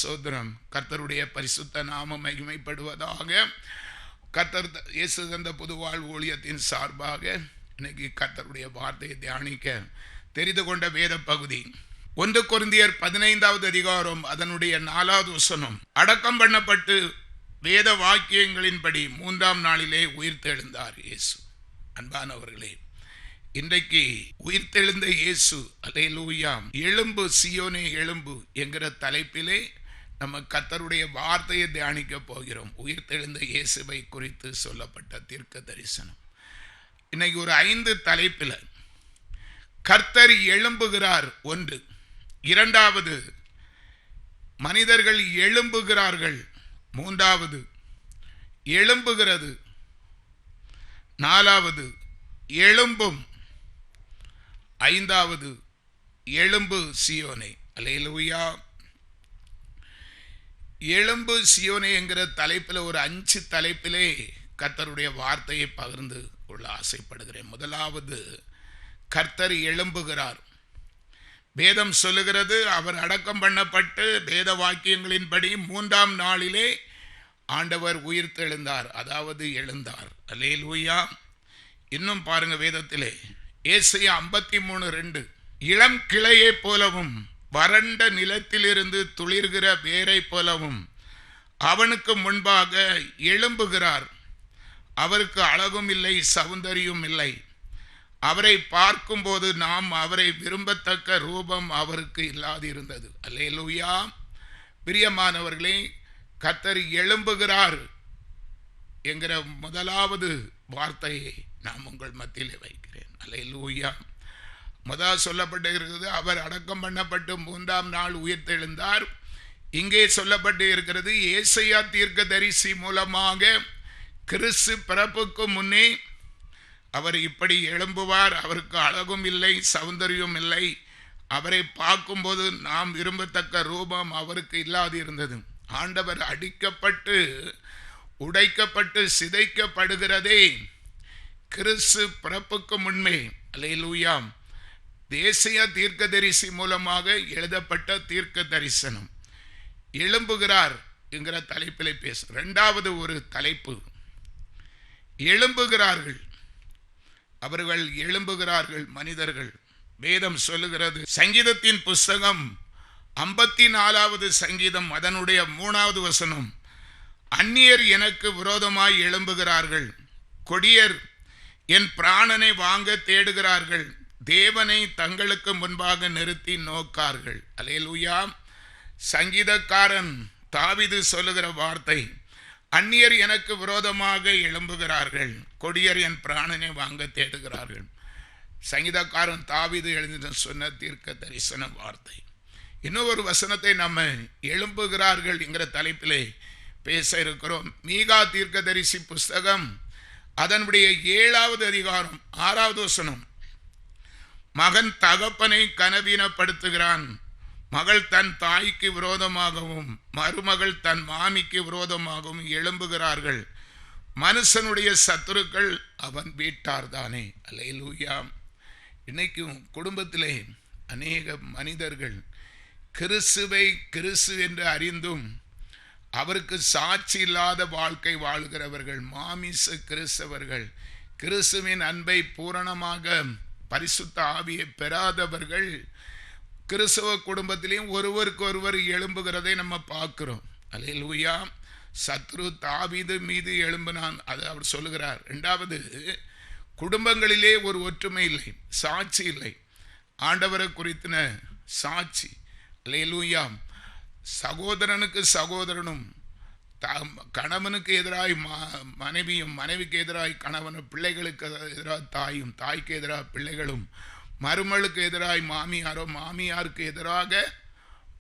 சோதரம். கர்த்தருடைய பரிசுத்த நாமம் மகிமைப்படுவதாக. கர்த்தர் இயேசு தந்த புது வாழ்வு ஊழியத்தின் சார்பாக இன்னைக்கு கர்த்தருடைய வார்த்தையை தியானிக்க தெரிந்து கொண்ட வேத பகுதி 1 கொரிந்தியர் 15வது அதிகாரம் அதனுடைய 4வது வசனம். அடக்கம் பண்ணப்பட்டு வேத வாக்கியங்களின்படி 3ஆம் நாளிலே உயிர்த்தெழுந்தார் இயேசு. அன்பானவர்களே, இன்றைக்கு உயிர்த்தெழுந்த இயேசு, அல்லேலூயா, எழும்பு சியோனே எழும்பு என்கிற தலைப்பிலே நம்ம கர்த்தருடைய வார்த்தையை தியானிக்க போகிறோம். உயிர்த்தெழுந்த இயேசுவை குறித்து சொல்லப்பட்ட தீர்க்க தரிசனம். இன்னைக்கு ஒரு 5 தலைப்பில் கர்த்தர் எழும்புகிறார். 1, 2வது மனிதர்கள் எழும்புகிறார்கள், 3வது எழும்புகிறது, 4வது எழும்பும், 5வது எழும்பு சியோனே. அல்லேலூயா. எழும்பு சியோனே என்கிற தலைப்பில் ஒரு 5 தலைப்பிலே கர்த்தருடைய வார்த்தையை பகிர்ந்து கொள்ள ஆசைப்படுகிறேன். முதலாவது, கர்த்தர் எழும்புகிறார். வேதம் சொல்லுகிறது, அவர் அடக்கம் பண்ணப்பட்டு வேத வாக்கியங்களின்படி 3ஆம் நாளிலே ஆண்டவர் உயிர்த்தெழுந்தார், அதாவது எழுந்தார். அல்லேலூயா. இன்னும் பாருங்க, வேதத்திலே ஏசாயா 53:2, இளம் கிளையை போலவும் வறண்ட நிலத்திலிருந்து துளிர்கிற வேரை போலவும் அவனுக்கு முன்பாக எழும்புகிறார். அவருக்கு அழகும் இல்லை, சௌந்தரியும் இல்லை. அவரை பார்க்கும்போது நாம் அவரை விரும்பத்தக்க ரூபம் அவருக்கு இல்லாதிருந்தது. அல்லேலூயா. பிரியமானவர்களே, கர்த்தர் எழும்புகிறார் என்கிற முதலாவது வார்த்தையை நான் உங்கள் மத்தியிலே வைக்கிறேன். அல்லேலூயா. முதல் சொல்லப்பட்டிருக்கிறது, அவர் அடக்கம் பண்ணப்பட்டு 3ஆம் நாள் உயிர்த்தெழுந்தார். இங்கே சொல்லப்பட்டு இருக்கிறது, ஏசாயா தீர்க்கதரிசி மூலமாக கிறிஸ்து பிறப்புக்கு முன்னே அவர் இப்படி எழும்புவார். அவருக்கு அழகும் இல்லை, சௌந்தரியம் இல்லை. அவரை பார்க்கும்போது நாம் விரும்பத்தக்க ரூபம் அவருக்கு இல்லாது இருந்தது. ஆண்டவர் அடிக்கப்பட்டு உடைக்கப்பட்டு சிதைக்கப்படுகிறதே கிறிஸ்து பிறப்புக்கு முன்னே. அல்லேலூயா. தேசிய தீர்க்கதரிசி மூலமாக எழுதப்பட்ட தீர்க்க தரிசனம். எழும்புகிறார் என்கிற தலைப்பிலே பேச. 2வது ஒரு தலைப்பு, எழும்புகிறார்கள். அவர்கள் எழும்புகிறார்கள், மனிதர்கள். வேதம் சொல்லுகிறது, சங்கீதத்தின் புஸ்தகம் 54வது சங்கீதம் அதனுடைய 3வது வசனம், அந்நியர் எனக்கு விரோதமாய் எழும்புகிறார்கள், கொடியர் என் பிராணனை வாங்க தேடுகிறார்கள், தேவனை தங்களுக்கு முன்பாக நிறுத்தி நோக்கார்கள். அல்லேலூயா. சங்கீதக்காரன் தாவீது சொல்லுகிற வார்த்தை, அந்நியர் எனக்கு விரோதமாக எழும்புகிறார்கள், கொடியர் என் பிராணனை வாங்க தேடுகிறார்கள். சங்கீதக்காரன் தாவீது எழுதி சொன்ன தீர்க்க தரிசன வார்த்தை. இன்னொரு வசனத்தை நம்ம எழும்புகிறார்கள் என்கிற தலைப்பிலே பேச இருக்கிறோம். மீகா தீர்க்க தரிசி புஸ்தகம் அதனுடைய 7வது அதிகாரம் 6வது வசனம், மகன் தகப்பனை கனவீனப்படுத்துகிறான், மகள் தன் தாய்க்கு விரோதமாகவும் மருமகள் தன் மாமிக்கு விரோதமாகவும் எழும்புகிறார்கள், மனுஷனுடைய சத்துருக்கள் அவன் வீட்டார் தானே. அல்லேலூயா. இன்னைக்கும் குடும்பத்திலே அநேக மனிதர்கள் கிறிஸ்துவை கிறிஸ்து என்று அறிந்தும் அவருக்கு சாட்சி இல்லாத வாழ்க்கை வாழ்கிறவர்கள், மாமிச கிறிஸ்தவர்கள், கிறிஸ்துவின் அன்பை பூரணமாக பரிசுத்த ஆவியை பெறாதவர்கள் கிறிஸ்தவ குடும்பத்திலையும் ஒருவருக்கு ஒருவர் எழும்புகிறதை நம்ம பார்க்கிறோம். அல்லேலூயா. சத்ரு தாவீது மீது எழும்பினான், அது அவர் சொல்லுகிறார். 2வது, குடும்பங்களிலே ஒரு ஒற்றுமை இல்லை, சாட்சி இல்லை, ஆண்டவரை குறித்தின சாட்சி. அல்லேலூயா. சகோதரனுக்கு சகோதரனும், கணவனுக்கு எதிராய் மனைவியும், மனைவிக்கு எதிராய் கணவனும், பிள்ளைகளுக்கு எதிராக தாயும், தாய்க்கு எதிராக பிள்ளைகளும், மருமகளுக்கு எதிராய் மாமியாரோ, மாமியாருக்கு எதிராக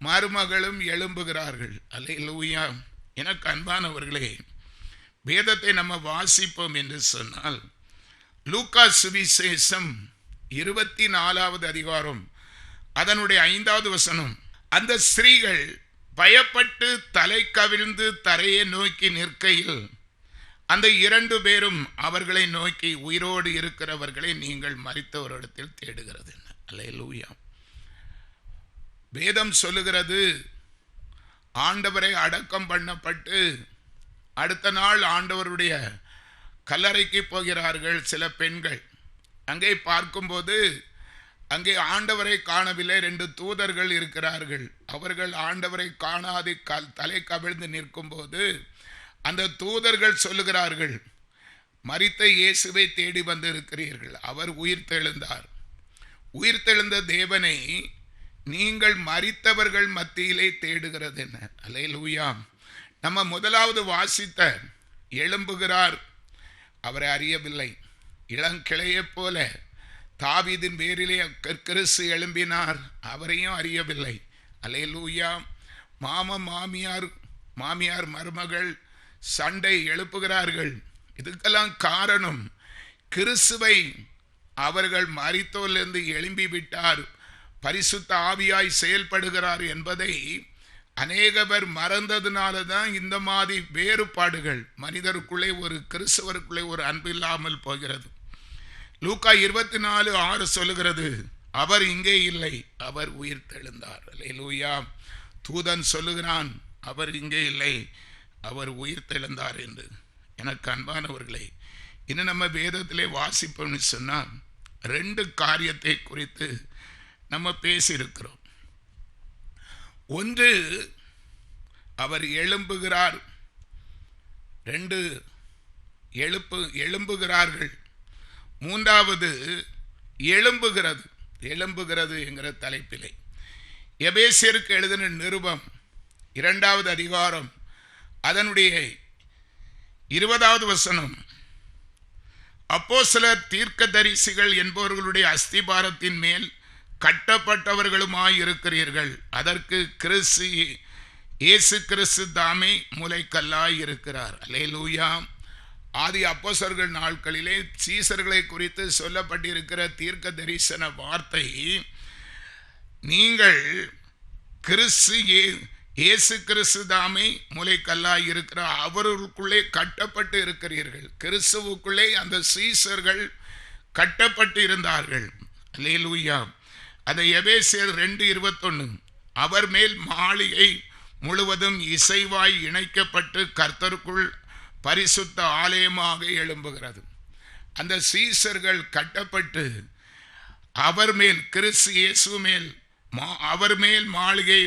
மருமகளும் எழும்புகிறார்கள். அல்லேலூயா. எனக்கு அன்பானவர்களே, வேதத்தை நம்ம வாசிப்போம் என்று சொன்னால், லூக்கா சுவிசேஷம் 24வது அதிகாரம் அதனுடைய 5வது வசனம், அந்த ஸ்திரீகள் பயப்பட்டு தலை கவிழ்ந்து தரையை நோக்கி நிற்கையில் அந்த 2 பேரும் அவர்களை நோக்கி, உயிரோடு இருக்கிறவர்களை நீங்கள் மரித்தவரிடத்தில் தேடுகிறது. அல்லேலூயா. வேதம் சொல்லுகிறது, ஆண்டவரை அடக்கம் பண்ணப்பட்டு அடுத்த நாள் ஆண்டவருடைய கல்லறைக்கு போகிறார்கள் சில பெண்கள். அங்கே பார்க்கும்போது அங்கே ஆண்டவரை காணவில்லை. 2 தூதர்கள் இருக்கிறார்கள். அவர்கள் ஆண்டவரை காணாது தலை கவிழ்ந்து நிற்கும்போது அந்த தூதர்கள் சொல்லுகிறார்கள், மரித்த இயேசுவை தேடி வந்து இருக்கிறீர்கள், அவர் உயிர்த்தெழுந்தார். உயிர்த்தெழுந்த தேவனை நீங்கள் மரித்தவர்கள் மத்தியிலே தேடுகிறது என்ன? அல்லேலூயா. நம்ம முதலாவது வாசித்த எழும்புகிறார், அவரை அறியவில்லை. இளங்கிளையைப் போல தாவீதின் பேரிலே கிறிஸ்து எழும்பினார், அவரையும் அறியவில்லை. அல்லேலூயா. மாமியார் மருமகள் சண்டை எழுப்புகிறார்கள். இதுக்கெல்லாம் காரணம் கிறிஸ்துவை அவர்கள் மரித்தோரிலிருந்து எழும்பி விட்டார், பரிசுத்த ஆவியாய் செயல்படுகிறார் என்பதை அநேகவர் மறந்ததுனால தான் இந்த மாதிரி வேறுபாடுகள் மனிதருக்குள்ளே, ஒரு கிறிஸ்தவருக்குள்ளே ஒரு அன்பு இல்லாமல் போகிறது. லூக்கா 24:6 சொல்லுகிறது, அவர் இங்கே இல்லை, அவர் உயிர்த்தெழுந்தார். அல்லேலூயா. தூதன் சொல்லுகிறான், அவர் இங்கே இல்லை, அவர் உயிர்த்தெழுந்தார் என்று. எனக்கு அன்பானவர்களே, இன்னும் நம்ம வேதத்திலே வாசிப்போம்னு சொன்னால் 2 காரியத்தை குறித்து நம்ம பேசியிருக்கிறோம். ஒன்று, அவர் எழும்புகிறார். 2, எழும்புகிறார்கள். 3வது எழும்புகிறது என்கிற தலைப்பிலே எபேசியருக்கு எழுதின நிருபம் 2வது அதிகாரம் அதனுடைய 20வது வசனம், அப்போஸ்தலர் தீர்க்கதரிசிகள் என்பவர்களுடைய அஸ்திபாரத்தின் மேல் கட்டப்பட்டவர்களுமாய் இருக்கிறீர்கள், அதற்கு இயேசு கிறிஸ்து தாமே மூலைக்கல்லாய் இருக்கிறார். அல்லேலூயா. ஆதி அப்போஸ்தலர்கள் நாட்களிலே சீசர்களை குறித்து சொல்லப்பட்டிருக்கிற தீர்க்க தரிசன வார்த்தை, நீங்கள் இயேசு கிறிஸ்து தாமே மூலைக்கல்லாய் இருக்கிறார், அவர்களுக்குள்ளே கட்டப்பட்டு இருக்கிறீர்கள். கிறிஸ்துவுக்குள்ளே அந்த சீசர்கள் கட்டப்பட்டு இருந்தார்கள். அல்லேலூயா. அந்த எபேசியர் 2:21, அவர் மேல் மாளிகை முழுவதும் இசைவாய் இணைக்கப்பட்டு கர்த்தருக்குள் பரிசுத்த ஆலயமாக எழும்புகிறது. அந்த சீசர்கள் கட்டப்பட்டு அவர் மேல், கிறிஸ்து இயேசு மேல், அவர் மேல் மாளிகை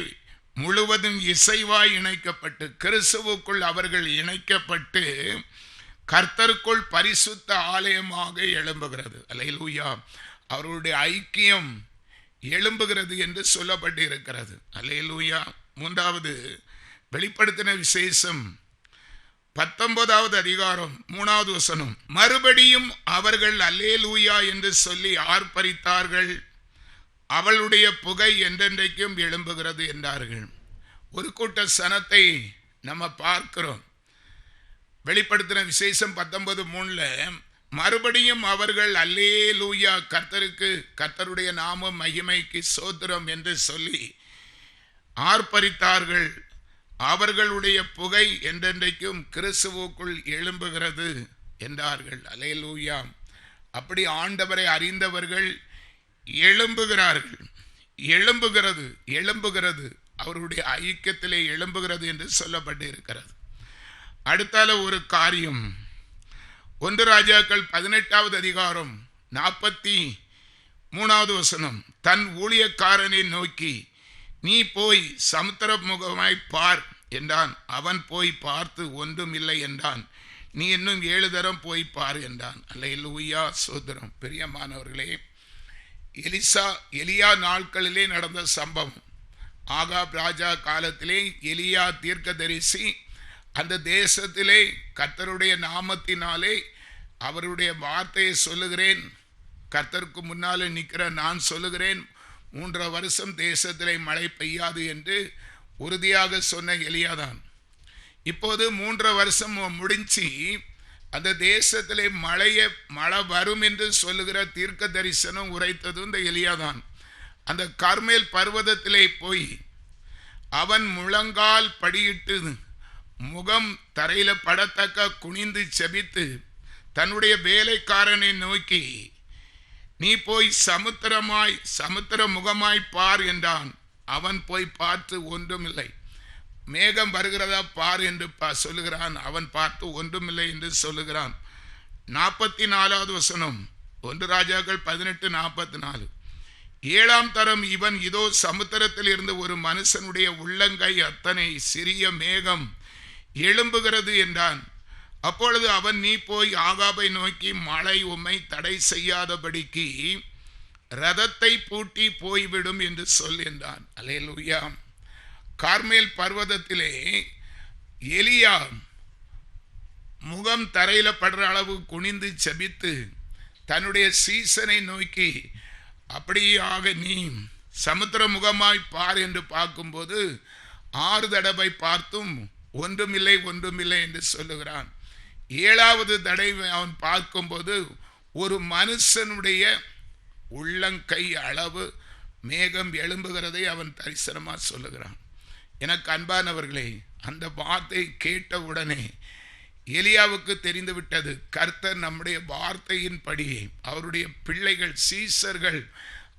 முழுவதும் இசைவாய் இணைக்கப்பட்டு, கிறிஸ்துவுக்குள் அவர்கள் இணைக்கப்பட்டு கர்த்தருக்குள் பரிசுத்த ஆலயமாக எழும்புகிறது. அல்லேலூயா. அவருடைய ஐக்கியம் எழும்புகிறது என்று சொல்லப்பட்டு இருக்கிறது. அல்லேலூயா. 3வது வெளிப்படுத்தின விசேஷம் 19வது அதிகாரம் 3வது வசனம், மறுபடியும் அவர்கள் அல்லேலூயா என்று சொல்லி ஆர்ப்பரித்தார்கள், அவளுடைய புகை என்றென்றைக்கும் எழும்புகிறது என்றார்கள். ஒரு கூட்ட சனத்தை நம்ம பார்க்கிறோம். வெளிப்படுத்தின விசேஷம் 19:3 மறுபடியும் அவர்கள் அல்லேலூயா, கர்த்தருடைய நாமம் மகிமைக்கு ஸ்தோத்திரம் என்று சொல்லி ஆர்ப்பரித்தார்கள், அவர்களுடைய புகை என்றென்றைக்கும் கிறிஸ்துவுக்குள் எழும்புகிறது என்றார்கள். அல்லேலூயா. அப்படி ஆண்டவரை அறிந்தவர்கள் எழும்புகிறார்கள். எழும்புகிறது அவருடைய ஐக்கியத்திலே எழும்புகிறது என்று சொல்லப்பட்டு இருக்கிறது. அடுத்தால ஒரு காரியம், 1 ராஜாக்கள் 18வது அதிகாரம் 43வது வசனம், தன் ஊழியக்காரனை நோக்கி நீ போய் சமுத்திரமுகமாய் பார் என்றான். அவன் போய் பார்த்து ஒன்றும் இல்லை என்றான். நீ இன்னும் 7 தரம் போய் பார் என்றான். அல்லேலூயா. சோதரம். பிரியமானவர்களே, எலியா நாட்களிலே நடந்த சம்பவம். ஆகாப் ராஜா காலத்திலே எலியா தீர்க்கதரிசி அந்த தேசத்திலே கர்த்தருடைய நாமத்தினாலே அவருடைய வார்த்தையை சொல்லுகிறேன், கர்த்தருக்கு முன்னாலே நிற்கிற நான் சொல்லுகிறேன், 3 வருஷம் தேசத்திலே மழை பெய்யாது என்று உறுதியாக சொன்ன எலியாதான். இப்போது 3 வருஷம் முடிஞ்சு அந்த தேசத்திலே மழை வரும் என்று சொல்லுகிற தீர்க்க தரிசனம் உரைத்தது இந்த எலியாதான். அந்த கர்மேல் பர்வதத்திலே போய் அவன் முழங்கால் படியிட்டு முகம் தரையில படத்தக்க குனிந்து செபித்து தன்னுடைய வேலைக்காரனை நோக்கி நீ போய் சமுத்திர முகமாய் பார் என்றான். அவன் போய் பார்த்து ஒன்றுமில்லை. மேகம் வருகிறதா பார் என்று சொல்லுகிறான். அவன் பார்த்து ஒன்றுமில்லை என்று சொல்லுகிறான். 44வது வசனம், 1 ராஜாக்கள் 18:44. 7ஆம் தரம் இவன் இதோ சமுத்திரத்தில் இருந்து ஒரு மனுஷனுடைய உள்ளங்கை அத்தனை சிறிய மேகம் எழும்புகிறது என்றான். அப்பொழுது அவன், நீ போய் ஆகாபை நோக்கி, மழை உம்மை தடை செய்யாதபடிக்கு ரதத்தை பூட்டி போய்விடும் என்று சொல் என்றான். அல்லேலூயா. கார்மேல் பர்வதத்திலே எலியா முகம் தரையில படுற அளவு குனிந்து செபித்து தன்னுடைய சீசனை நோக்கி, அப்படியாக நீ சமுத்திர முகமாய் பார் என்று பார்க்கும்போது 6 தடவை பார்த்தும் ஒன்றுமில்லை ஒன்றுமில்லை என்று சொல்லுகிறான். 7வது தடவை அவன் பார்க்கும்போது ஒரு மனுஷனுடைய உள்ளங்கை அளவு மேகம் எழும்புகிறதை அவன் தரிசனமா சொல்லுகிறான். எனக்கு அன்பானவர்களே, அந்த வார்த்தை கேட்ட உடனே எலியாவுக்கு தெரிந்து விட்டது, கர்த்தர் நம்முடைய வார்த்தையின்படி அவருடைய பிள்ளைகள் சீசர்கள்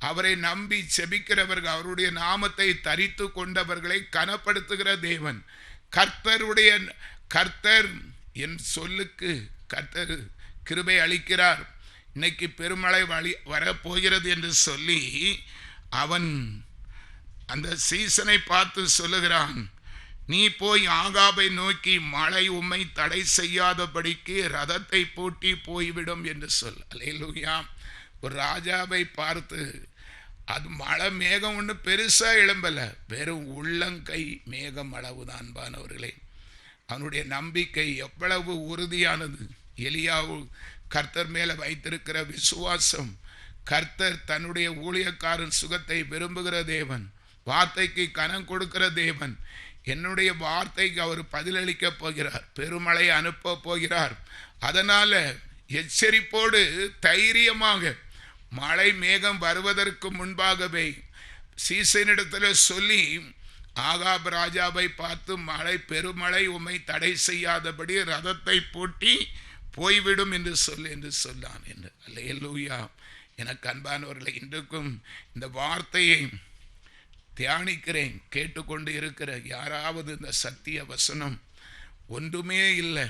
அவரை நம்பி செபிக்கிறவர்கள், அவருடைய நாமத்தை தரித்து கொண்டவர்களை கனப்படுத்துகிற தேவன். கர்த்தர் என் சொல்லுக்கு கர்த்தர் கிருபை அளிக்கிறார், இன்னைக்கு பெருமழை வரப்போகிறது என்று சொல்லி அவன் அந்த சீசனை பார்த்து சொல்லுகிறான், நீ போய் ஆகாபை நோக்கி, மழை உம்மை தடை செய்யாதபடிக்கு ரதத்தை பூட்டி போய்விடும் என்று சொல். அல்லேலூயா. ஒரு ராஜாவை பார்த்து, அது மழை மேகம் ஒன்று பெருசா எழும்பல, வெறும் உள்ளங்கை மேகம் அளவுதான். அன்பானவர்களே, அவனுடைய நம்பிக்கை எவ்வளவு உறுதியானது. எலியாவு கர்த்தர் மேல வைத்திருக்கிற விசுவாசம், கர்த்தர் தன்னுடைய ஊழியக்காரன் சுகத்தை விரும்புகிற தேவன், வார்த்தைக்கு கனம் கொடுக்கிற தேவன். என்னுடைய வார்த்தைக்கு அவர் பதிலளிக்க போகிறார், பெருமழை அனுப்ப போகிறார். அதனால எச்சரிப்போடு தைரியமாக மழை மேகம் வருவதற்கு முன்பாகவே சீசனிடத்தில் சொல்லி ஆகாப் ராஜாவை பார்த்து, மழை பெருமழை உம்மை தடை செய்யாதபடி ரதத்தை பூட்டி போய்விடும் என்று சொல்லான் என்று. அல்லேலூயா. எனக்கு அன்பானவர்களை, இன்றைக்கும் இந்த வார்த்தையை தியானிக்கிறேன், கேட்டுக்கொண்டு இருக்கிற யாராவது இந்த சத்திய வசனம், ஒன்றுமே இல்லை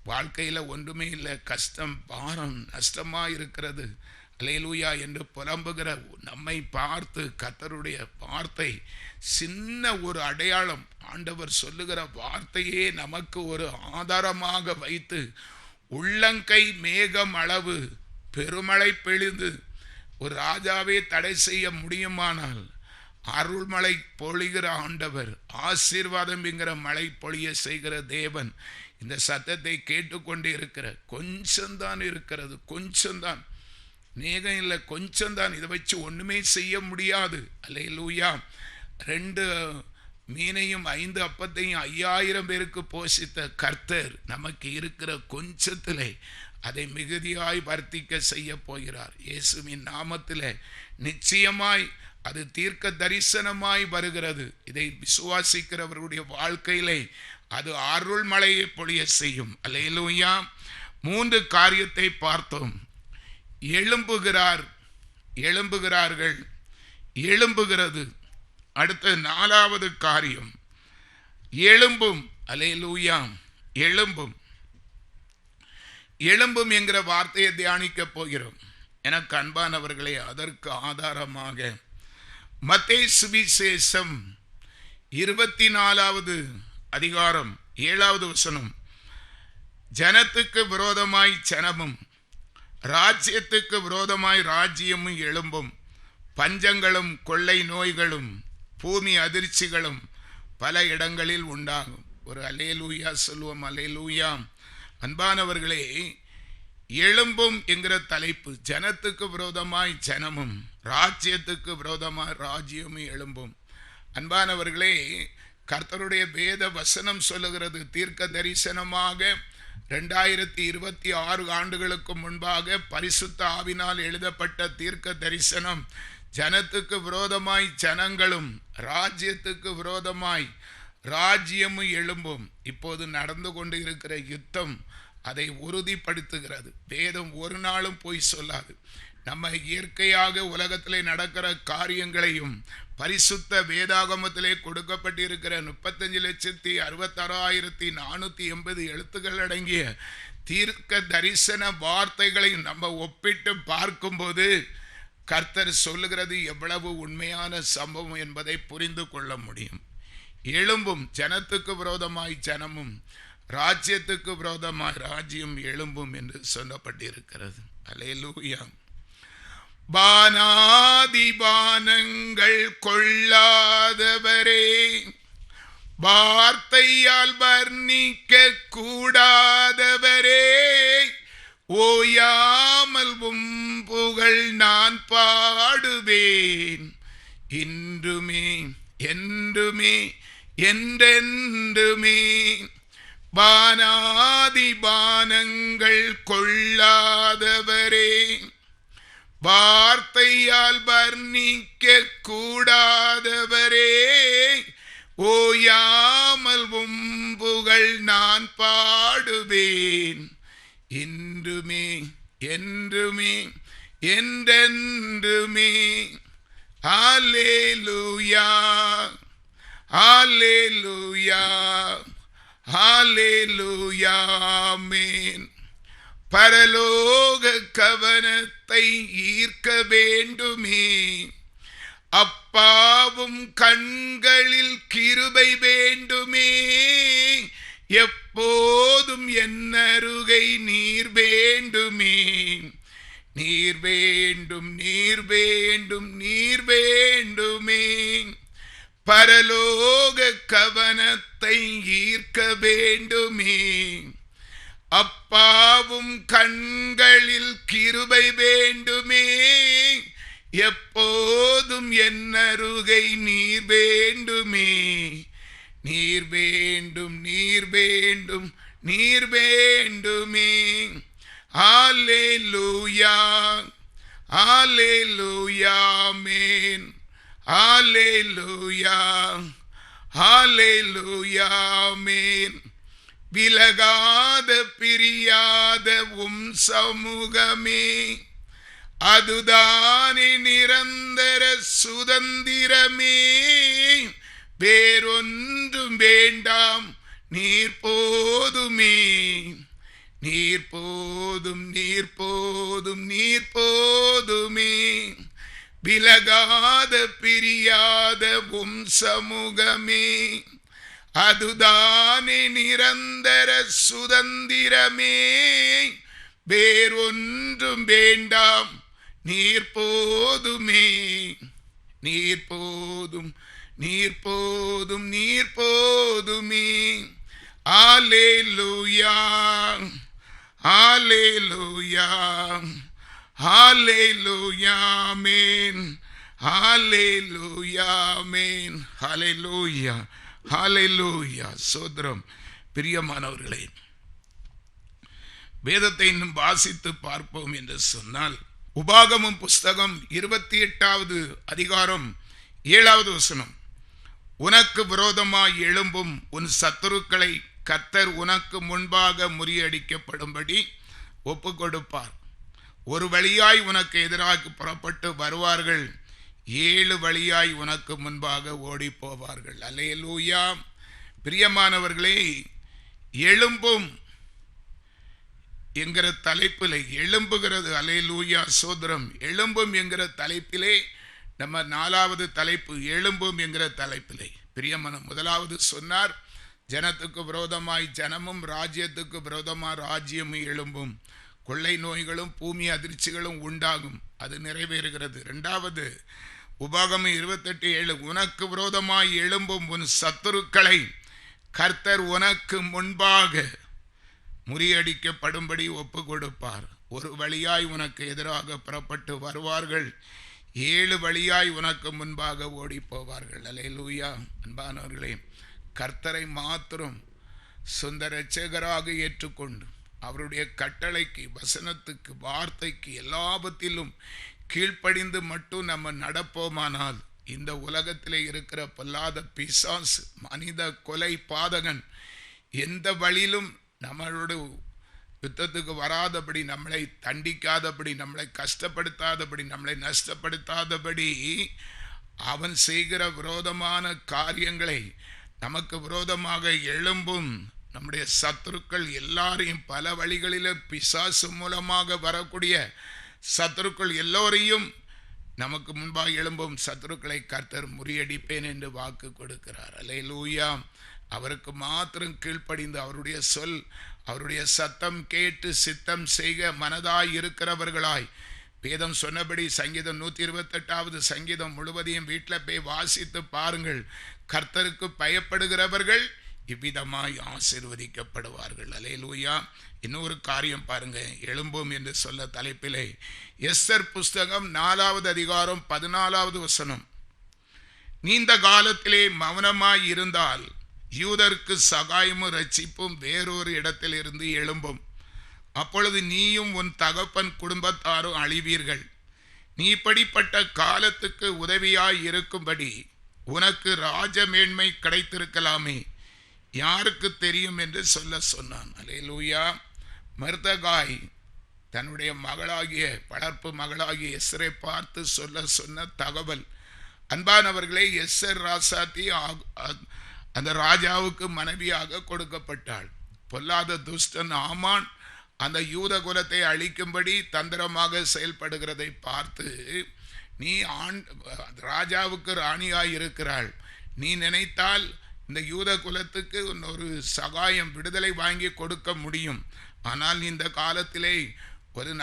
வாழ்க்கையில், ஒன்றுமே இல்லை, கஷ்டம் பாரம் நஷ்டமா இருக்கிறது, அல்லேலூயா என்று புலம்புகிற நம்மை பார்த்து கர்த்தருடைய வார்த்தை சின்ன ஒரு அடையாளம், ஆண்டவர் சொல்லுகிற வார்த்தையே நமக்கு ஒரு ஆதாரமாக வைத்து, உள்ளங்கை மேகம் அளவு பெருமழை பெய்து ஒரு ராஜாவே தடை செய்ய முடியுமானால், அருள்மழை பொழிகிற ஆண்டவர், ஆசீர்வாதம் என்கிற மழை பொழிய செய்கிற தேவன் இந்த சத்தத்தை கேட்டுக்கொண்டு இருக்கிற, கொஞ்சம்தான் இருக்கிறது, கொஞ்சம்தான், மேகம் இல்லை, கொஞ்சம்தான், இதை வச்சு ஒண்ணுமே செய்ய முடியாது. அல்லேலூயா. 2 மீனையும் 5 அப்பத்தையும் 5000 பேருக்கு போஷித்த கர்த்தர் நமக்கு இருக்கிற கொஞ்சத்திலே அதை மிகுதியாய் வர்த்திக்க செய்ய போகிறார். இயேசுவின் நாமத்திலே நிச்சயமாய் அது தீர்க்க தரிசனமாய் வருகிறது. இதை விசுவாசிக்கிறவர்களுடைய வாழ்க்கையிலே அது அருள் மழையை பொழிய செய்யும். அல்லேலூயா. 3 காரியத்தை பார்த்தோம். எழும்புகிறார்கள், எழும்புகிறது. அடுத்த 4வது காரியம் எழும்பும். அல்லேலூயா. எழும்பும். எழும்பும் என்கிற வார்த்தையை தியானிக்க போகிறோம். எனக்கு அன்பானவர்களே, அதற்கு ஆதாரமாக மத்தேயு சுவிசேஷம் 24வது அதிகாரம் 7வது வசனம், ஜனத்துக்கு விரோதமாய் ஜனமும் ராஜ்யத்துக்கு விரோதமாய் ராஜ்யமும் எழும்பும், பஞ்சங்களும் கொள்ளை நோய்களும் பூமி அதிர்ச்சிகளும் பல இடங்களில் உண்டாகும். ஒரு அல்லேலூயா சொல்லுவோம். அல்லேலூயா. அன்பானவர்களே, எழும்பும் என்கிற தலைப்பு, ஜனத்துக்கு விரோதமாய் ஜனமும் ராஜ்யத்துக்கு விரோதமாய் ராஜ்யமும் எழும்பும். அன்பானவர்களே, கர்த்தருடைய வேத வசனம் சொல்லுகிறது, தீர்க்க தரிசனமாக 2026 ஆண்டுகளுக்கு முன்பாக பரிசுத்த ஆவினால் எழுதப்பட்ட தீர்க்க தரிசனம், ஜனத்துக்கு விரோதமாய் ஜனங்களும் ராஜ்யத்துக்கு விரோதமாய் ராஜ்யமும் எழும்பும். இப்போது நடந்து கொண்டு இருக்கிற யுத்தம் அதை உறுதிப்படுத்துகிறது. வேதம் ஒரு நாளும் போய் சொல்லாது. நம்ம இயற்கையாக உலகத்திலே நடக்கிற காரியங்களையும் பரிசுத்த வேதாகமத்திலே கொடுக்கப்பட்டிருக்கிற 35,66,480 எழுத்துக்கள் அடங்கிய தீர்க்க தரிசன வார்த்தைகளையும் நம்ம ஒப்பிட்டு பார்க்கும்போது கர்த்தர் சொல்லுகிறது எவ்வளவு உண்மையான சம்பவம் என்பதை புரிந்து கொள்ள முடியும். எழும்பும், ஜனத்துக்கு விரோதமாய் ஜனமும் ராஜ்யத்துக்கு விரோதமாய் ராஜ்யம் எழும்பும் என்று சொல்லப்பட்டிருக்கிறது. அல்லேலூயா. பானாதிபானங்கள் கொள்ளாதவரே, வார்த்தையால் வர்ணிக்க கூடாதவரே, ஓயாமல் புகழ் நான் பாடுவேன் இன்றுமே என்றுமே என்றென்றுமே. பானாதிபானங்கள் கொள்ளாதவரே, வார்த்தையால் வர்ணிக்க கூடாதவரே, ஓயாமல் புகழ் நான் பாடுவேன் இன்றுமே என்றுமே என்றென்றுமே. ஹல்லேலூயா, ஹல்லேலூயா, ஹல்லேலூயா, ஆமென். பரலோக கவனத்தை ஈர்க்க வேண்டுமே, அப்பாவும் கண்களில் கிருபை வேண்டுமே, எப்போதும் என்னருகை நீர் வேண்டுமே. நீர் வேண்டும், நீர் வேண்டும், நீர் வேண்டுமே. பரலோக கவனத்தை ஈர்க்க வேண்டுமே, அப்பாவும் கண்களில் கிருபை வேண்டுமே, எப்போதும் என்னருகை நீர் வேண்டுமே. நீர் வேண்டும், நீர் வேண்டும், நீர் வேண்டுமே. ஹல்லேலூயா, ஹல்லேலூயா, ஆமென். ஹல்லேலூயா, ஹல்லேலூயா, ஆமென். விலகாத பிரியாத சமூகமே, அதுதானே நிரந்தர சுதந்திரமே. வேறொன்றும் வேண்டாம், நீர் போதுமே. நீர் போதும், நீர் போதும், நீர் போதுமே. விலகாத பிரியாத சமூகமே, அதுதானே நிரந்தர சுதந்திரமே. வேறொன்றும் வேண்டாம், நீர் போதுமே. நீர் போதும், நீர் போதும், நீர் போதுமே. ஹல்லேலூயா, ஹல்லேலூயா, ஹல்லேலூயா, ஆமென். ஹல்லேலூயா, ஆமென். ஹல்லேலூயா, ஹல்லேலூயா. சோதரம். பிரியமானவர்களே, வேதத்தை இன்னும் வாசித்து பார்ப்போம் என்று சொன்னால், உபாகமம் புஸ்தகம் 28வது அதிகாரம் 7வது வசனம். உனக்கு விரோதமாய் எழும்பும் உன் சத்துருக்களை கர்த்தர் உனக்கு முன்பாக முறியடிக்கப்படும்படி ஒப்பு கொடுப்பார். ஒரு வழியாய் உனக்கு எதிராக புறப்பட்டு வருவார்கள், 7 வழியாய் உனக்கு முன்பாக ஓடி போவார்கள். அல்லேலூயா. பிரியமானவர்களே, எழும்பும் என்கிற தலைப்பிலே எழும்புகிறது. அல்லேலூயா, சோதரம். எழும்பும் என்கிற தலைப்பிலே நம்ம 4வது தலைப்பு எழும்பும் என்கிற தலைப்பிலே. பிரியமான, முதலாவது சொன்னார், ஜனத்துக்கு விரோதமாய் ஜனமும் ராஜ்யத்துக்கு விரோதமாய் ராஜ்யமும் எழும்பும், கொள்ளை நோய்களும் பூமி அதிர்ச்சிகளும் உண்டாகும், அது நிறைவேறுகிறது. 2வது உபாகமம் 28:7, உனக்கு விரோதமாய் எழும்பும் உன் சத்துருக்களை கர்த்தர் உனக்கு முன்பாக முறியடிக்கப்படும்படி ஒப்பு கொடுப்பார். ஒரு வழியாய் உனக்கு எதிராக புறப்பட்டு வருவார்கள், 7 வழியாய் உனக்கு முன்பாக ஓடி போவார்கள். அல்லேலூயா. அன்பானவர்களே, கர்த்தரை மாத்திரம் சொந்த இரட்சகராக ஏற்றுக்கொண்டு அவருடைய கட்டளைக்கு, வசனத்துக்கு, வார்த்தைக்கு எல்லாவற்றிலும் கீழ்ப்படிந்து மட்டும் நம்ம நடப்போமானால், இந்த உலகத்திலே இருக்கிற பொல்லாத பிசாசு, மனித கொலை பாதகன் எந்த வழியிலும் நம்மளோடு யுத்தத்துக்கு வராதபடி, நம்மளை தண்டிக்காதபடி, நம்மளை கஷ்டப்படுத்தாதபடி, நம்மளை நஷ்டப்படுத்தாதபடி அவன் செய்கிற விரோதமான காரியங்களை, நமக்கு விரோதமாக எழும்பும் நம்முடைய சத்துருக்கள் எல்லாரையும், பல வழிகளில் பிசாசு மூலமாக வரக்கூடிய சத்துருக்கள் எல்லோரையும், நமக்கு முன்பாக எழும்பும் சத்துருக்களை கர்த்தர் முறியடிப்பேன் என்று வாக்கு கொடுக்கிறார். அல்லேலூயா. அவருக்கு மாத்திரம் கீழ்ப்படிந்து, அவருடைய சொல், அவருடைய சத்தம் கேட்டு சித்தம் செய்க மனதாய் இருக்கிறவர்களாய், வேதம் சொன்னபடி சங்கீதம் 128வது சங்கீதம் முழுவதையும் வீட்டில் போய் வாசித்து பாருங்கள். கர்த்தருக்கு பயப்படுகிறவர்கள் இவ்விதமாய் ஆசீர்வதிக்கப்படுவார்கள். அல்லேலூயா. இன்னொரு காரியம் பாருங்க, எழும்பும் என்று சொல்ல தலைப்பிலே எஸ்தர் புஸ்தகம் 4வது அதிகாரம் 14வது வசனம். நீண்ட காலத்திலே மௌனமாய் இருந்தால் யூதருக்கு சகாயமும் ரட்சிப்பும் வேறொரு இடத்தில் இருந்து எழும்பும். அப்பொழுது நீயும் உன் தகப்பன் குடும்பத்தாரும் அழிவீர்கள். நீ இப்படிப்பட்ட காலத்துக்கு உதவியாய் இருக்கும்படி உனக்கு ராஜ மேன்மை கிடைத்திருக்கலாமே, யாருக்கு தெரியும் என்று சொல்ல சொன்னான். அல்லேலூயா. மர்தகாய் தன்னுடைய மகளாகிய, வளர்ப்பு மகளாகிய எஸ்தரை பார்த்து சொல்ல சொன்ன தகவல். அன்பானவர்களே, எஸ்தர் ராசாத்தி அந்த ராஜாவுக்கு மனைவியாக கொடுக்கப்பட்டாள். பொல்லாத துஷ்டன் ஆமான் அந்த யூத குலத்தை அழிக்கும்படி தந்திரமாக செயல்படுகிறதை பார்த்து, நீ ராஜாவுக்கு ராணியாய் இருக்கிறாள், நீ நினைத்தால் இந்த யூத குலத்துக்கு ஒரு சகாயம், விடுதலை வாங்கி கொடுக்க முடியும். ஆனால் இந்த காலத்திலே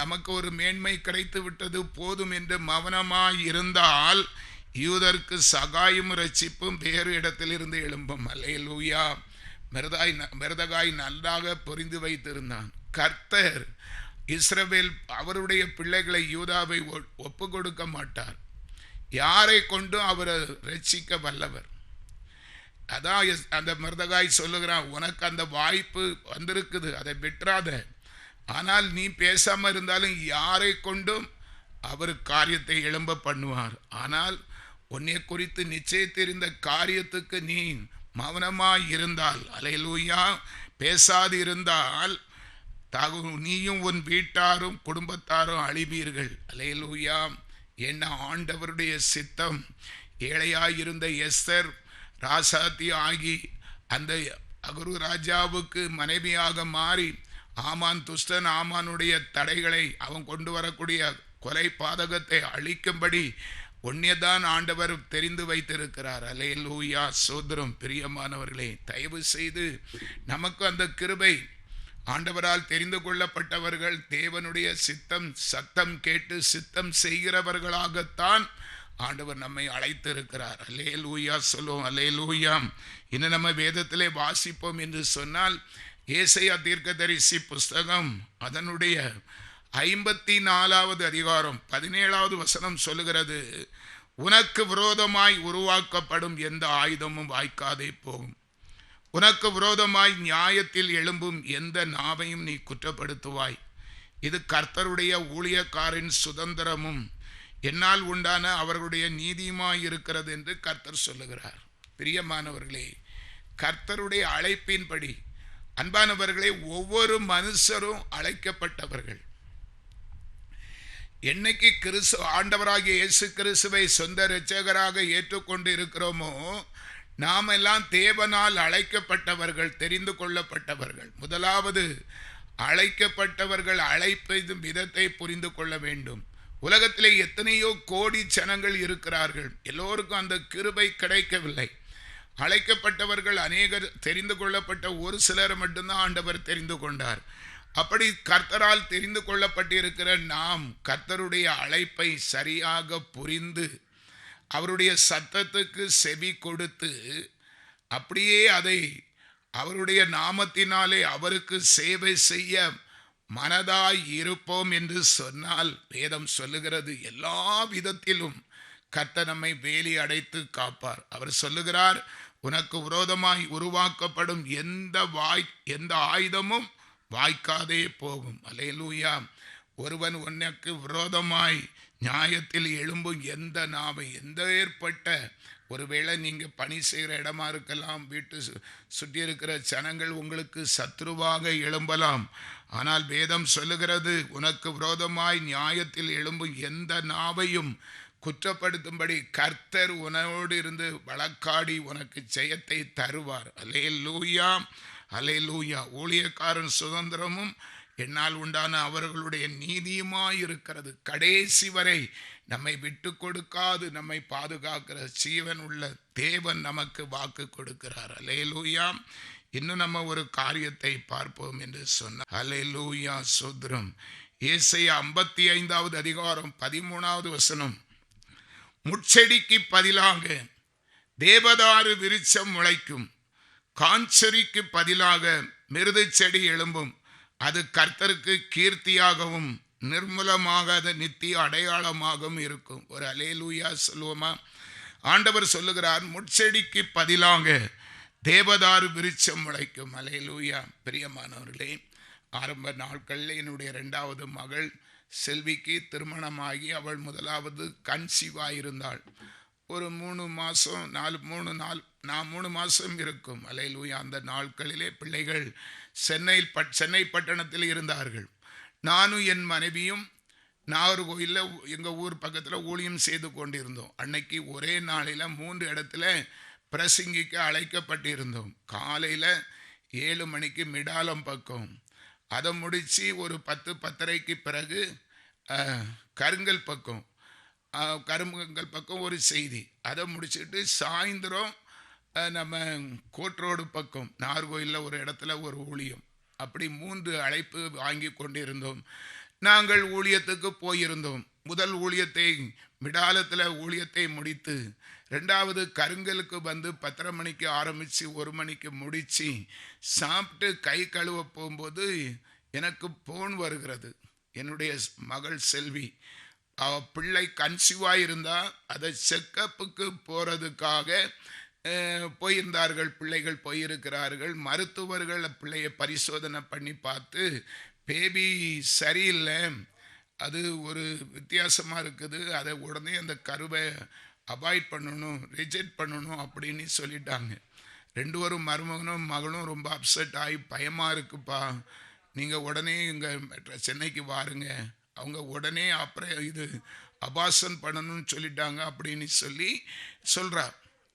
நமக்கு ஒரு மேன்மை கிடைத்து விட்டது போதும் என்று மௌனமாய் இருந்தால் யூதருக்கு சகாயம் ரட்சிப்பும் வேறு இடத்திலிருந்து எழும்பும். அல்லேலூயா. மர்தகாய் நன்றாக புரிந்து வைத்திருந்தான். கர்த்தர் இஸ்ரவேல் அவருடைய பிள்ளைகளை, யூதாவை ஒப்பு கொடுக்க மாட்டார். யாரை கொண்டும் அவர் ரட்சிக்க வல்லவர். அதான் அந்த மர்தகாய் சொல்லுகிறான், உனக்கு அந்த வாய்ப்பு வந்திருக்குது, அதை விட்டுறாத. ஆனால் நீ பேசாம இருந்தாலும் யாரை கொண்டும் அவர் காரியத்தை எழும்ப பண்ணுவார். ஆனால் உன்னை குறித்து நிச்சயித்திருந்த காரியத்துக்கு நீ மௌனமாய் இருந்தால், அல்லேலூயா, பேசாது இருந்தால் நீயும் உன் வீட்டாரும் குடும்பத்தாரும் அழிவீர்கள். அல்லேலூயா. என்ன ஆண்டவருடைய சித்தம். ஏழையாயிருந்த எஸ்தர் ராசாத்தி ஆகி அந்த அகுரு ராஜாவுக்கு மனைவியாக மாறி, ஆமான் துஷ்டன் ஆமானுடைய தடைகளை, அவன் கொண்டு வரக்கூடிய கொலை பாதகத்தை அழிக்கும்படி ஒன்னேதான் ஆண்டவர் தெரிந்து வைத்திருக்கிறார். அல்லேலூயா. சோதரம். பிரியமானவர்களே, தயவு செய்து நமக்கு அந்த கிருபை, ஆண்டவரால் தெரிந்து கொள்ளப்பட்டவர்கள் தேவனுடைய சத்தம் கேட்டு சித்தம் செய்கிறவர்களாகத்தான் ஆண்டவர் நம்மை அழைத்திருக்கிறார். அல்லேலூயா. சொல்லுவோம் அல்லேலூயா. இன்னும் நம்ம வேதத்திலே வாசிப்போம் என்று சொன்னால், ஏசாயா தீர்க்கதரிசி புஸ்தகம் அதனுடைய 54வது அதிகாரம் 17வது வசனம் சொல்லுகிறது, உனக்கு விரோதமாய் உருவாக்கப்படும் எந்த ஆயுதமும் வாய்க்காதே போகும். உனக்கு விரோதமாய் நியாயத்தில் எழும்பும் எந்த நாவையும் நீ குற்றப்படுத்துவாய். இது கர்த்தருடைய ஊழியக்காரின் சுதந்திரமும் என்னால் உண்டான அவர்களுடைய நீதியுமாய் இருக்கிறது என்று கர்த்தர் சொல்லுகிறார். பிரியமானவர்களே, கர்த்தருடைய அழைப்பின்படி, அன்பானவர்களே, ஒவ்வொரு மனுஷரும் அழைக்கப்பட்டவர்கள். என்னைக்கு ஆண்டவராகிய இயேசு கிறிஸ்துவை சொந்த இரட்சகராக ஏற்றுக்கொண்டு இருக்கிறோமோ, நாம் எல்லாம் தேவனால் அழைக்கப்பட்டவர்கள், தெரிந்து கொள்ளப்பட்டவர்கள். முதலாவது அழைக்கப்பட்டவர்கள் அழைப்பதும் விதத்தை புரிந்து கொள்ள வேண்டும். உலகத்திலே எத்தனையோ கோடி ஜனங்கள் இருக்கிறார்கள், எல்லோருக்கும் அந்த கிருபை கிடைக்கவில்லை. அழைக்கப்பட்டவர்கள் அநேகர், தெரிந்து கொள்ளப்பட்ட ஒரு சிலர் மட்டும்தான் ஆண்டவர் தெரிந்து கொண்டார். அப்படி கர்த்தரால் தெரிந்து கொள்ளப்பட்டிருக்கிற நாம் கர்த்தருடைய அழைப்பை சரியாக புரிந்து அவருடைய சத்தத்துக்கு செவி கொடுத்து அப்படியே அதை அவருடைய நாமத்தினாலே அவருக்கு சேவை செய்ய மனதாய் இருப்போம் என்று சொன்னால், வேதம் சொல்லுகிறது, எல்லா விதத்திலும் கர்த்தர் நம்மை வேலி அடைத்து காப்பார். அவர் சொல்லுகிறார், உனக்கு விரோதமாய் உருவாக்கப்படும் எந்த ஆயுதமும் வாய்க்காதே போகும். அல்லேலூயா. ஒருவன் உனக்கு விரோதமாய் நியாயத்தில் எழும்பும் எந்த நாவை, எந்த ஏற்பட்ட ஒருவேளை நீங்கள் பணி செய்கிற இடமா இருக்கலாம், வீட்டு சுற்றி இருக்கிற ஜனங்கள் உங்களுக்கு சத்ருவாக எழும்பலாம். ஆனால் வேதம் சொல்லுகிறது, உனக்கு விரோதமாய் நியாயத்தில் எழும்பும் எந்த நாவையும் குற்றப்படுத்தும்படி கர்த்தர் உன்னோடு இருந்து வழக்காடி உனக்கு ஜெயத்தை தருவார். அல்லேலூயா, அல்லேலூயா. ஊழியக்காரன் சுதந்திரமும் என்னால் உண்டான அவர்களுடைய நீதியுமாயிருக்கிறது. கடைசி வரை நம்மை விட்டு கொடுக்காது நம்மை பாதுகாக்கிற ஜீவன் உள்ள தேவன் நமக்கு வாக்கு கொடுக்கிறார். அல்லேலூயா. இன்னும் நம்ம ஒரு காரியத்தை பார்ப்போம் என்று சொன்னார். அல்லேலூயா, சோத்ரம். ஏசாயா 55வது அதிகாரம் 13வது வசனம். முட்செடிக்கு பதிலாக தேவதாரு விருட்சம் முளைக்கும், காஞ்சரிக்கு பதிலாக மிருது செடி எழும்பும். அது கர்த்தருக்கு கீர்த்தியாகவும் நிர்மூலமாகாத நித்திய அடையாளமாகவும் இருக்கும். ஒரு அல்லேலூயா சொல்லுவோமா? ஆண்டவர் சொல்லுகிறார், முட்செடிக்கு பதிலாக தேவதாரு விருட்சம் முளைக்கும். அல்லேலூயா. பிரியமானவர்களே, ஆரம்ப நாட்களில் என்னுடைய 2வது மகள் செல்விக்கு திருமணமாகி அவள் முதலாவது கன்சீவாயிருந்தாள். ஒரு 3 மாதம் 3 மாதம் இருக்கும். அல்லேலூயா. அந்த நாட்களிலே பிள்ளைகள் சென்னை பட்டணத்தில் இருந்தார்கள். நானும் என் மனைவியும் நாகர்கோயிலில் எங்கள் ஊர் பக்கத்தில் ஊழியம் செய்து கொண்டிருந்தோம். அன்னைக்கு ஒரே நாளில் 3 இடத்துல பிரசங்கிக்க அழைக்கப்பட்டிருந்தோம். காலையில் 7 மணிக்கு மிடாலம் பக்கம், அதை முடித்து ஒரு 10-10:30க்கு பிறகு கருங்கல் பக்கம் ஒரு செய்தி, அதை முடிச்சுட்டு சாயந்தரம் நம்ம கோட் ரோடு பக்கம் நாகர்கோயிலில் ஒரு இடத்துல ஒரு ஊழியம். அப்படி 3 அழைப்பு வாங்கி கொண்டிருந்தோம். நாங்கள் ஊழியத்துக்கு போயிருந்தோம். முதல் ஊழியத்தை மிடாலத்தில் ஊழியத்தை முடித்து 2வது கருங்கலுக்கு வந்து 10:30 மணிக்கு ஆரம்பித்து 1 மணிக்கு முடித்து சாப்பிட்டு கை கழுவ போகும்போது எனக்கு ஃபோன் வருகிறது. என்னுடைய மகள் செல்வி, பிள்ளை கன்சீவாக இருந்தால் அதை செக்கப்புக்கு போகிறதுக்காக போயிருந்தார்கள். பிள்ளைகள் போயிருக்கிறார்கள். மருத்துவர்கள் பிள்ளையை பரிசோதனை பண்ணி பார்த்து, பேபி சரியில்லை, அது ஒரு வித்தியாசமாக இருக்குது, அதை உடனே அந்த கருவை அவாய்ட் பண்ணணும், ரிஜெக்ட் பண்ணணும் அப்படின்னு சொல்லிட்டாங்க. 2 மருமகனும் மகளும் ரொம்ப அப்செட் ஆகி, பயமாக இருக்குப்பா, நீங்கள் உடனே இங்கே சென்னைக்கு வாருங்க, அவங்க உடனே அப்புறம் இது அபாசன் பண்ணணும்னு சொல்லிட்டாங்க அப்படின்னு சொல்கிறா.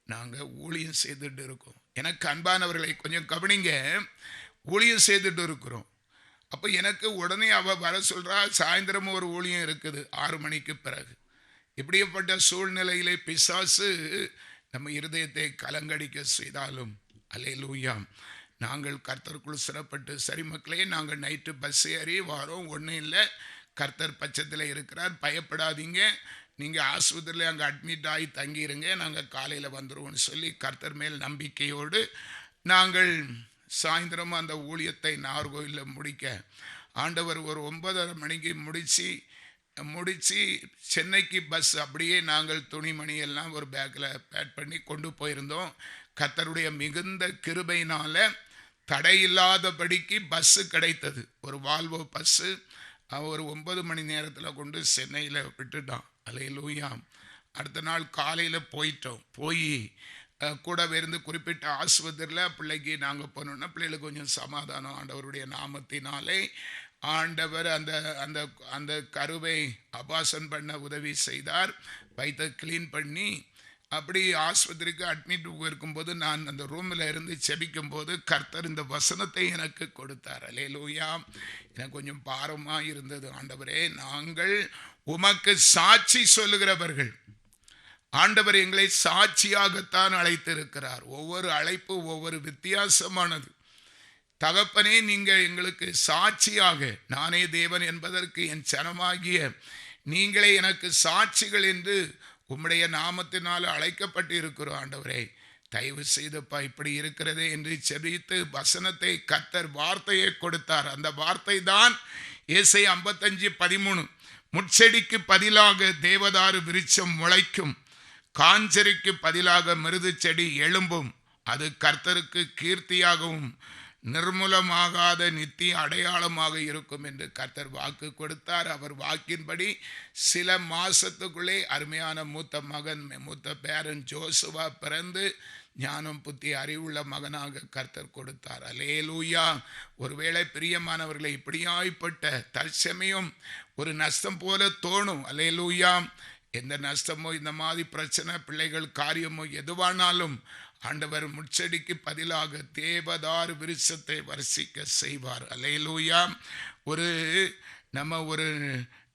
நாங்கள் ஊழியம் செய்துட்டு இருக்கோம். எனக்கு அன்பானவர்களை கொஞ்சம் கவனிங்க, ஊழியம் செய்துட்டு இருக்கிறோம். அப்போ எனக்கு உடனே அவள் வர சொல்கிறா. சாயந்தரம் ஒரு ஊழியம் இருக்குது 6 மணிக்கு பிறகு. இப்படிப்பட்ட சூழ்நிலையிலே பிசாசு நம்ம இருதயத்தை கலங்கடிக்க செய்தாலும், அல்லேலூயா, நாங்கள் கர்த்தருக்குள் சிறப்பட்டு, சரி மக்களே, நாங்கள் நைட்டு பஸ் ஏறி வாரோம், ஒன்றும் இல்லை, கர்த்தர் பட்சத்தில் இருக்கிறார், பயப்படாதீங்க, நீங்கள் ஆஸ்பத்திரியில் அங்கே அட்மிட் ஆகி தங்கிடுங்க, நாங்கள் காலையில் வந்துடுவோம்னு சொல்லி கர்த்தர் மேல் நம்பிக்கையோடு நாங்கள் சாயந்தரமாக அந்த ஊழியத்தை நாகர்கோயிலில் முடிக்க, ஆண்டவர் ஒரு 9:30 மணிக்கு முடித்து சென்னைக்கு பஸ் அப்படியே நாங்கள் துணிமணி எல்லாம் ஒரு பேக்கில் பேக் பண்ணி கொண்டு போயிருந்தோம். கர்த்தருடைய மிகுந்த கிருபையினால் தடையில்லாதபடிக்கு பஸ்ஸு கிடைத்தது. ஒரு வால்வோ பஸ்ஸு ஒரு 9 மணி நேரத்தில் கொண்டு சென்னையில் விட்டுட்டான். அல்லேலூயா. அடுத்த நாள் காலையில் போய் கூடவே இருந்து குறிப்பிட்ட ஆஸ்பத்திரியில் பிள்ளைக்கு நாங்கள் போனோன்னா பிள்ளைகளுக்கு கொஞ்சம் சமாதானம். ஆண்டவருடைய நாமத்தினாலே ஆண்டவர் அந்த அந்த அந்த கருவை அபாசன் பண்ண உதவி செய்தார். வயிற்றை கிளீன் பண்ணி அப்படி ஆஸ்பத்திரிக்கு அட்மிட் இருக்கும்போது நான் அந்த ரூமில் இருந்து செபிக்கும் போது கர்த்தர் இந்த வசனத்தை எனக்கு கொடுத்தார். அல்லேலூயா. எனக்கு கொஞ்சம் பாரமாக இருந்தது. ஆண்டவரே, நாங்கள் உமக்கு சாட்சி சொல்லுகிறவர்கள். ஆண்டவர் எங்களை சாட்சியாகத்தான் அழைத்திருக்கிறார். ஒவ்வொரு அழைப்பு ஒவ்வொரு வித்தியாசமானது. தகப்பனே, நீங்கள் எங்களுக்கு சாட்சியாக, நானே தேவன் என்பதற்கு என் சனமாகிய நீங்களே எனக்கு சாட்சிகள் என்று உம்முடைய நாமத்தினால் அழைக்கப்பட்டு இருக்கிறோம். ஆண்டவரே, தயவு செய்தப்பா இப்படி இருக்கிறதே என்று செபித்து வசனத்தை கர்த்தர் வார்த்தையை கொடுத்தார். அந்த வார்த்தை தான் ஏசாயா 55:13. முட்செடிக்கு பதிலாக தேவதாரு விருட்சம் முளைக்கும், காஞ்சரிக்கு பதிலாக மிருது செடி எழும்பும், அது கர்த்தருக்கு கீர்த்தியாகவும் நிர்மூலமாகாத நித்திய அடையாளமாக இருக்கும் என்று கர்த்தர் வாக்கு கொடுத்தார். அவர் வாக்கின்படி சில மாசத்துக்குள்ளே அருமையான மூத்த பேரன் ஜோசுவா பிறந்து ஞானம் புத்தி அறிவுள்ள மகனாக கர்த்தர் கொடுத்தார். அல்லேலூயா. ஒருவேளை பிரியமானவர்களை இப்படியாய்ப்பட்ட தற்சமயம் ஒரு நஷ்டம் போல தோணும். அல்லேலூயா. எந்த நஷ்டமோ இந்த மாதிரி பிரச்சனை பிள்ளைகள் காரியமோ எதுவானாலும் ஆண்டவர் முச்செடிக்கு பதிலாக தேவதார் விருட்சத்தை வர்ஷிக்க செய்வார். அல்லேலூயா. நம்ம ஒரு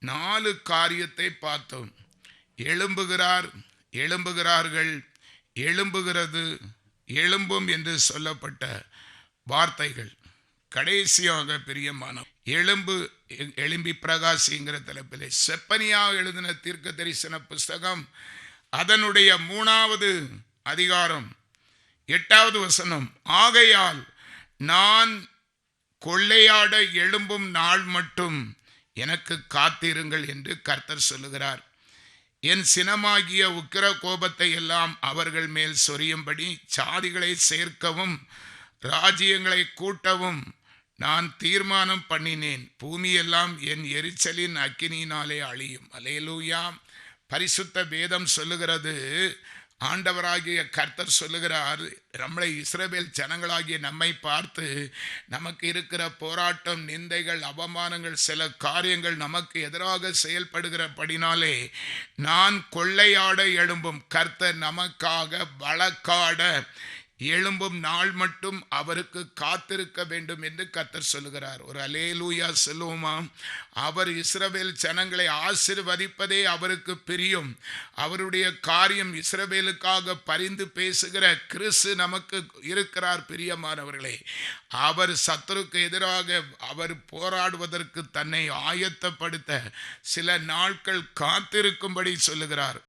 4 காரியத்தை பார்த்தோம். எழும்புகிறார்கள், எழும்புகிறது, எழும்பும் என்று சொல்லப்பட்ட வார்த்தைகள். கடைசியாக பிரியமான எழும்பி பிரகாசிங்கிற தலைப்பிலே செப்பனியா எழுதின தீர்க்க தரிசன புஸ்தகம் அதனுடைய 3வது அதிகாரம் 8வது வசனம். ஆகையால் நான் கொள்ளையாட எழும்பும் நாள் மட்டும் எனக்கு காத்திருங்கள் என்று கர்த்தர் சொல்லுகிறார். என் சினமாகிய உக்கிர கோபத்தை எல்லாம் அவர்கள் மேல் சொரியும்படி சாதிகளை சேர்க்கவும் ராஜ்யங்களை கூட்டவும் நான் தீர்மானம் பண்ணினேன். பூமியெல்லாம் என் எரிச்சலின் அக்கினியினாலே அழியும். அல்லேலூயா. பரிசுத்த வேதம் சொல்லுகிறது, ஆண்டவராகிய கர்த்தர் சொல்லுகிறார், நம்மளை இஸ்ரவேல் ஜனங்களாகிய நம்மை பார்த்து நமக்கு இருக்கிற போராட்டம், நிந்தைகள், அவமானங்கள், சில காரியங்கள் நமக்கு எதிராக செயல்படுகிறபடினாலே நான் கொள்ளையாட எழும்பும் கர்த்தர் நமக்காக வழக்காட எழும்பும் நாள் மட்டும் அவருக்கு காத்திருக்க வேண்டும் என்று கர்த்தர் சொல்லுகிறார். ஒரு அல்லேலூயா சொல்லுவோமா? அவர் இஸ்ரவேல் ஜனங்களை ஆசீர்வதிப்பதே அவருக்கு பிரியம். அவருடைய காரியம் இஸ்ரவேலுக்காக பரிந்து பேசுகிற கிறிஸ்து நமக்கு இருக்கிறார். பிரியமானவர்களே, அவர் சத்துருக்கு எதிராக அவர் போராடுவதற்கு தன்னை ஆயத்தப்படுத்த சில நாட்கள் காத்திருக்கும்படி சொல்லுகிறார்.